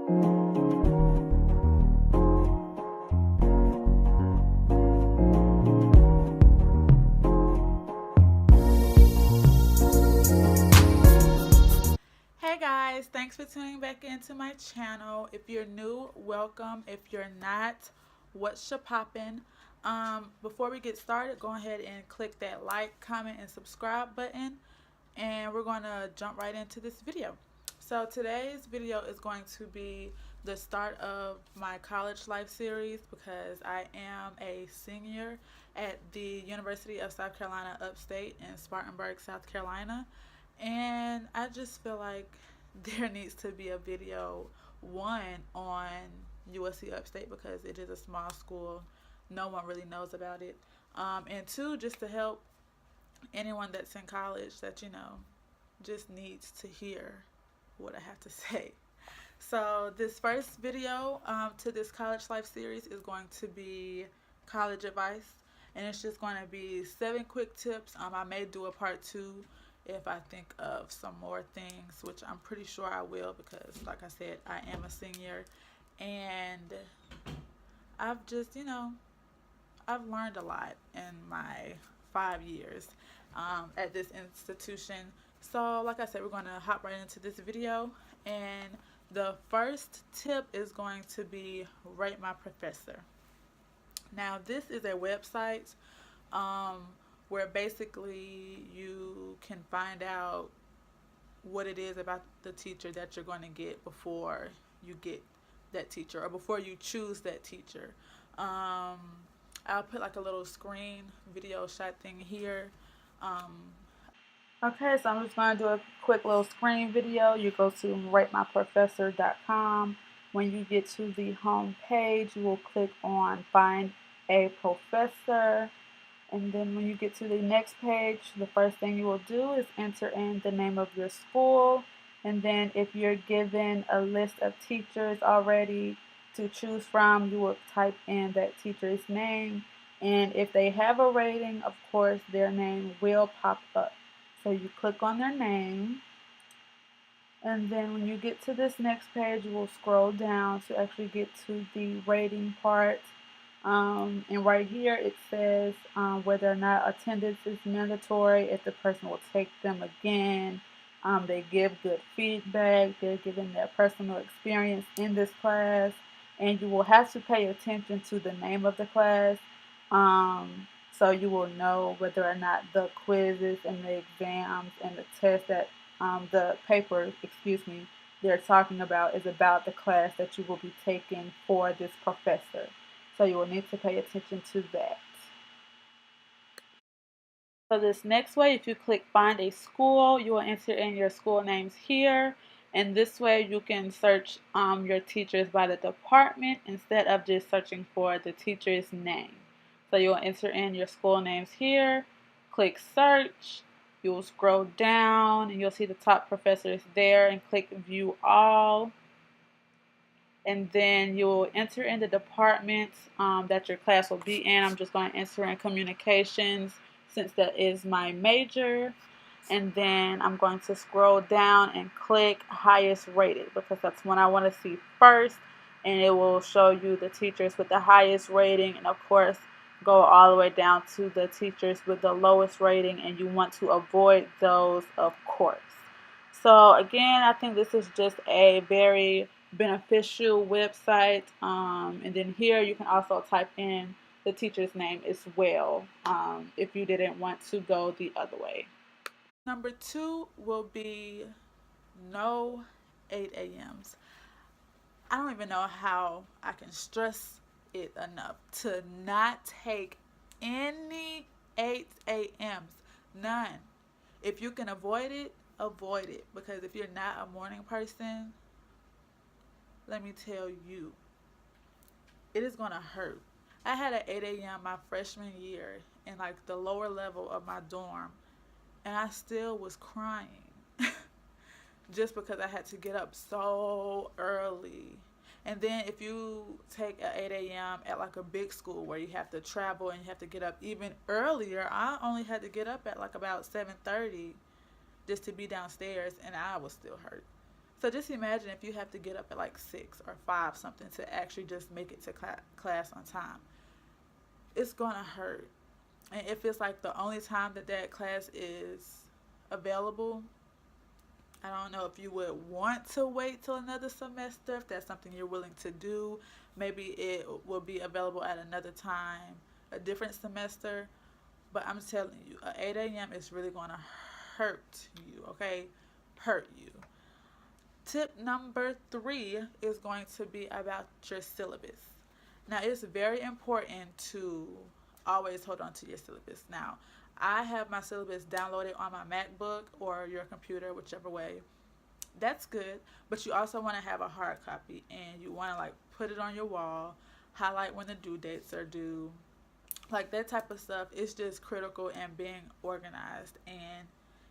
Hey guys, thanks for tuning back into my channel. If you're new, welcome. If you're not, what's your poppin'? Before we get started, go ahead and click that like, comment, and subscribe button, and we're going to jump right into this video. So today's video is going to be the start of my college life series because I am a senior at the University of South Carolina Upstate in Spartanburg, South Carolina. And I just feel like there needs to be a video, one, on USC Upstate because it is a small school. No one really knows about it. And two, just to help anyone that's in college that, just needs to hear what I have to say. So this first video to this college life series is going to be college advice, and it's just going to be 7 quick tips. I may do a part 2 if I think of some more things, which I'm pretty sure I will because, like I said, I am a senior, and I've just, I've learned a lot in my 5 years at this institution. So, like I said, we're going to hop right into this video, and the first tip is going to be Rate My Professor. Now, this is a website where basically you can find out what it is about the teacher that you're going to get before you get that teacher or before you choose that teacher. I'll put like a little screen video shot thing here. Okay, so I'm just going to do a quick little screen video. You go to ratemyprofessor.com. When you get to the home page, you will click on Find a Professor. And then when you get to the next page, the first thing you will do is enter in the name of your school. And then if you're given a list of teachers already to choose from, you will type in that teacher's name. And if they have a rating, of course, their name will pop up. So you click on their name. And then when you get to this next page, you will scroll down to actually get to the rating part. And right here it says whether or not attendance is mandatory, if the person will take them again. They give good feedback, they're giving their personal experience in this class, and you will have to pay attention to the name of the class so you will know whether or not the quizzes and the exams and the tests that the paper, they're talking about is about the class that you will be taking for this professor. So you will need to pay attention to that. So this next way, if you click find a school, you will enter in your school names here. And this way you can search your teachers by the department instead of just searching for the teacher's name. So you'll enter in your school names here, click search, you'll scroll down and you'll see the top professors there and click view all. And then you'll enter in the department that your class will be in. I'm just going to enter in communications since that is my major. And then I'm going to scroll down and click highest rated because that's what I want to see first. And it will show you the teachers with the highest rating, and of course go all the way down to the teachers with the lowest rating, and you want to avoid those, of course. So again, I think this is just a very beneficial website. And then here you can also type in the teacher's name as well if you didn't want to go the other way. Number 2 will be no 8 a.m.s. I don't even know how I can stress it enough to not take any 8 a.m.s. None. If you can avoid it, because if you're not a morning person, let me tell you, it is going to hurt. I had an 8 a.m. my freshman year in like the lower level of my dorm, and I still was crying just because I had to get up so early. And then if you take an 8 a.m. at like a big school where you have to travel and you have to get up even earlier, I only had to get up at like about 7:30 just to be downstairs, and I was still hurt. So just imagine if you have to get up at like 6 or 5 something to actually just make it to class on time. It's going to hurt. And if it's like the only time that that class is available, I don't know if you would want to wait till another semester, if that's something you're willing to do. Maybe it will be available at another time, a different semester. But I'm telling you, at 8 a.m. is really going to hurt you, okay? Hurt you. Tip number 3 is going to be about your syllabus. Now, it's very important to always hold on to your syllabus. Now, I have my syllabus downloaded on my MacBook or your computer, whichever way. That's good, but you also want to have a hard copy, and you want to like put it on your wall, highlight when the due dates are due, like that type of stuff. Is just critical and being organized, and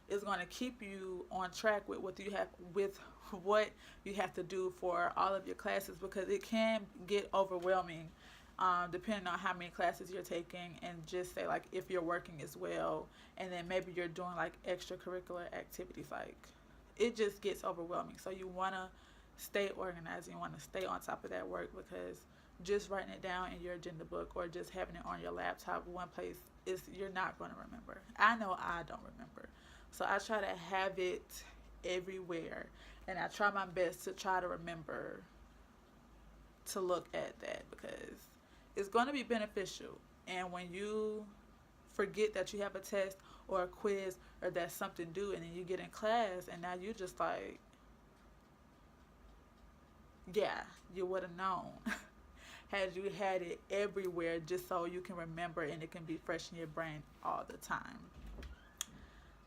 it's going to keep you on track with what you have to do for all of your classes, because it can get overwhelming, depending on how many classes you're taking, and just say like if you're working as well, and then maybe you're doing like extracurricular activities, like it just gets overwhelming. So you want to stay organized, you want to stay on top of that work, because just writing it down in your agenda book or just having it on your laptop one place is, you're not going to remember. I know I don't remember. So I try to have it everywhere, and I try my best to try to remember to look at that, because it's going to be beneficial. And when you forget that you have a test or a quiz or that something due, and then you get in class and now you just like, yeah, you would have known had you had it everywhere, just so you can remember and it can be fresh in your brain all the time.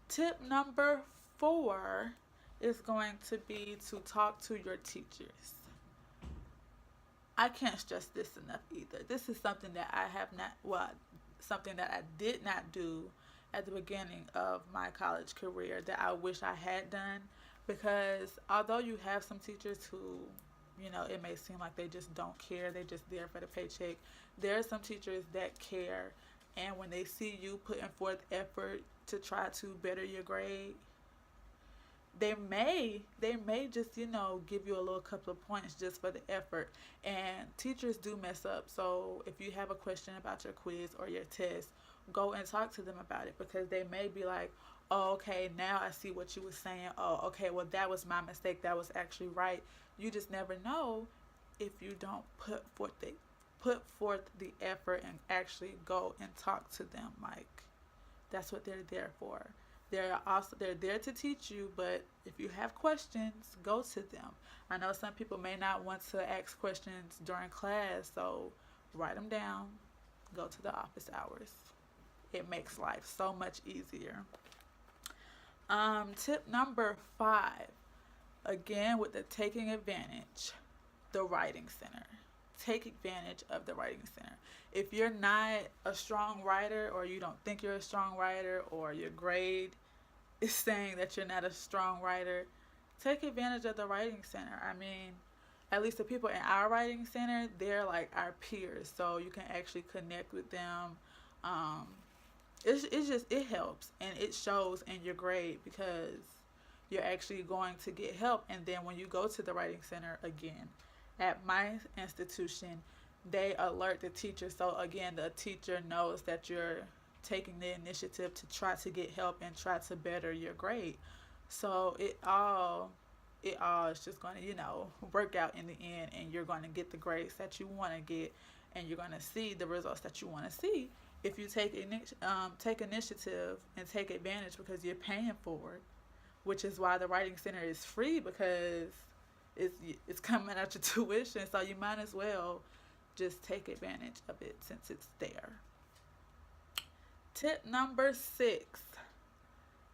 Tip number 4 is going to be to talk to your teachers. I can't stress this enough either. This is something that I have not, well, something that I did not do at the beginning of my college career that I wish I had done. Because although you have some teachers who, it may seem like they just don't care, they're just there for the paycheck, there are some teachers that care. And when they see you putting forth effort to try to better your grade, they may just give you a little couple of points just for the effort. And teachers do mess up, so if you have a question about your quiz or your test, go and talk to them about it, because they may be like, oh, okay, now I see what you were saying. Oh, okay, well, that was my mistake, that was actually right. You just never know if you don't put forth the effort and actually go and talk to them. Like, that's what they're there for. They're there to teach you, but if you have questions, go to them. I know some people may not want to ask questions during class, so write them down. Go to the office hours. It makes life so much easier. Tip number 5, again with the taking advantage, the writing center. Take advantage of the writing center. If you're not a strong writer, or you don't think you're a strong writer, or your grade is saying that you're not a strong writer, take advantage of the writing center. I mean, at least the people in our writing center, they're like our peers, so you can actually connect with them. It helps, and it shows in your grade, because you're actually going to get help. And then when you go to the writing center again, at my institution, they alert the teacher. So again, the teacher knows that you're taking the initiative to try to get help and try to better your grade. So it all is just going to, work out in the end, and you're going to get the grades that you want to get, and you're going to see the results that you want to see if you take initiative and take advantage, because you're paying for it, which is why the writing center is free, because it's coming out your tuition, so you might as well just take advantage of it since it's there. Tip number 6.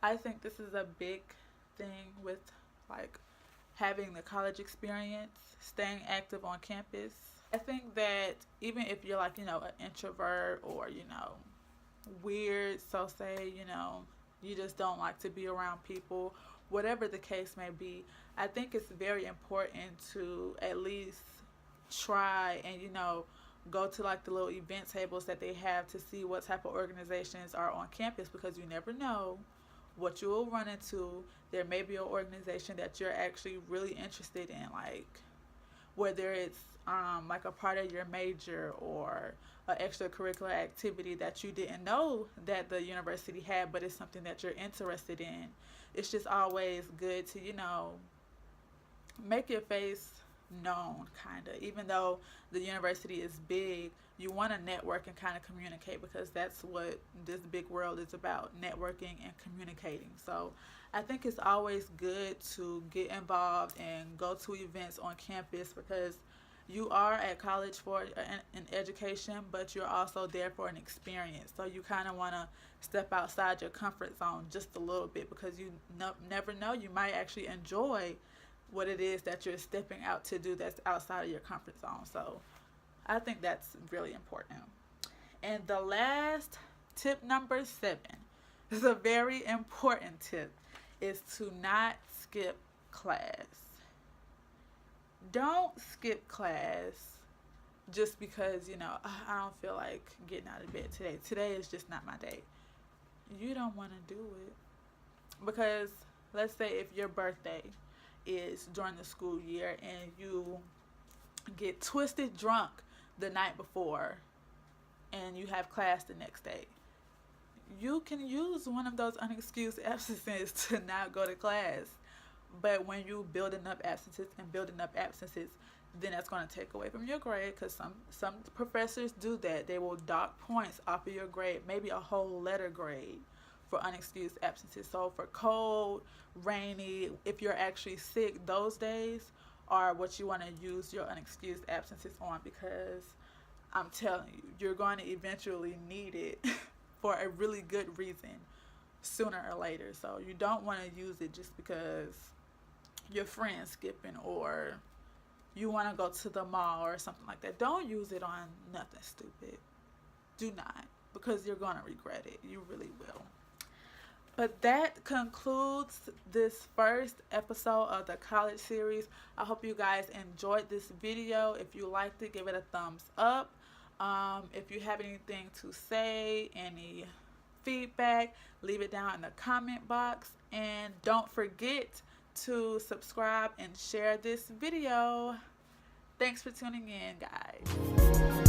I think this is a big thing with like having the college experience, staying active on campus. I think that even if you're like, an introvert, or, weird, so say, you just don't like to be around people, whatever the case may be, I think it's very important to at least try and, go to like the little event tables that they have to see what type of organizations are on campus, because you never know what you will run into, there may be an organization that you're actually really interested in, like whether it's like a part of your major or an extracurricular activity that you didn't know that the university had, but it's something that you're interested in. It's just always good to, make your face known, kind of. Even though the university is big, you want to network and kind of communicate, because that's what this big world is about, networking and communicating. So I think it's always good to get involved and go to events on campus, because you are at college for an education, but you're also there for an experience. So you kind of want to step outside your comfort zone just a little bit, because you never know, you might actually enjoy what it is that you're stepping out to do that's outside of your comfort zone. So I think that's really important. And the last tip, number 7, is a very important tip, is to not skip class. Don't skip class just because, I don't feel like getting out of bed today. Today is just not my day. You don't want to do it. Because let's say if your birthday is during the school year and you get twisted drunk the night before and you have class the next day, you can use one of those unexcused absences to not go to class. But when you building up absences, then that's going to take away from your grade, because some professors do that. They will dock points off of your grade, maybe a whole letter grade, for unexcused absences. So for cold, rainy, if you're actually sick, those days are what you want to use your unexcused absences on, because I'm telling you, you're going to eventually need it for a really good reason sooner or later. So you don't want to use it just because your friend's skipping or you want to go to the mall or something like that. Don't use it on nothing stupid. Do not, because you're going to regret it. You really will. But that concludes this first episode of the college series. I hope you guys enjoyed this video. If you liked it, give it a thumbs up. If you have anything to say, any feedback, leave it down in the comment box. And don't forget to subscribe and share this video. Thanks for tuning in, guys.